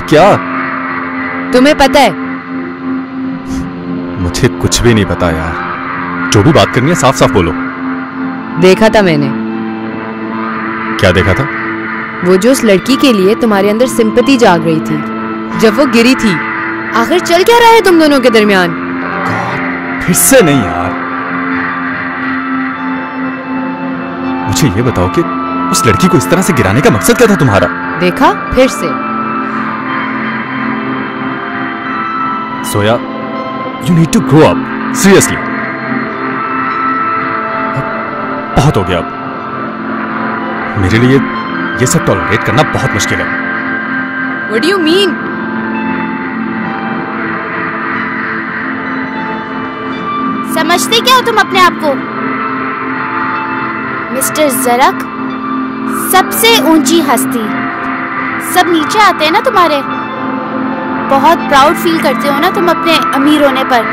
क्या? तुम्हें पता है? मुझे कुछ भी नहीं पता यार। जो भी बात करनी है साफ साफ बोलो। देखा था मैंने। क्या देखा था? वो जो उस लड़की के लिए तुम्हारे अंदर सिंपैथी जाग रही थी जब वो गिरी थी। आखिर चल क्या रहा है तुम दोनों के दरमियान? फिर से नहीं यार। मुझे ये बताओ कि उस लड़की को इस तरह से गिराने का मकसद क्या था तुम्हारा? देखा फिर से। Soya, you need to grow up, seriously. बहुत हो गया अब। मेरे लिए ये सब टॉलरेट करना बहुत मुश्किल है। What do you mean? समझते क्या हो तुम अपने आप को? मिस्टर जरक, सबसे ऊंची हस्ती। सब नीचे आते हैं ना तुम्हारे। बहुत प्राउड फील करते हो ना तुम अपने अमीर होने पर।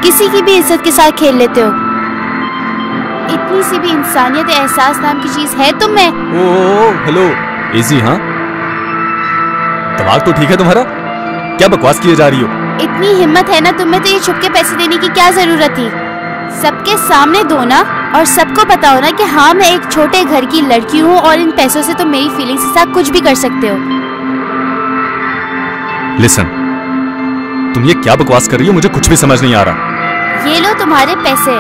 किसी की भी इज्जत के साथ खेल लेते हो। इतनी सी भी इंसानियत एहसास नाम की चीज है तुम में? Oh hello, easy. हाँ, दिमाग तो ठीक है तुम्हारा? क्या बकवास किए जा रही हो? इतनी हिम्मत है ना तुम में तो ये छुप के पैसे देने की क्या जरूरत थी? सबके सामने दो ना, और सबको पता हो ना कि हाँ मैं एक छोटे घर की लड़की हूँ और इन पैसों से तुम मेरी फीलिंग्स के साथ कुछ भी कर सकते हो। लिसन, तुम ये क्या बकवास कर रही हो? मुझे कुछ भी समझ नहीं आ रहा। ये लो तुम्हारे पैसे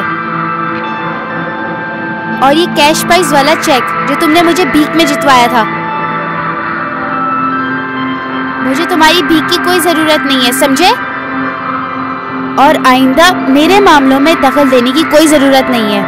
और ये कैश प्राइस वाला चेक जो तुमने मुझे भीख में जितवाया था। मुझे तुम्हारी भीख की कोई जरूरत नहीं है, समझे? और आइंदा मेरे मामलों में दखल देने की कोई जरूरत नहीं है।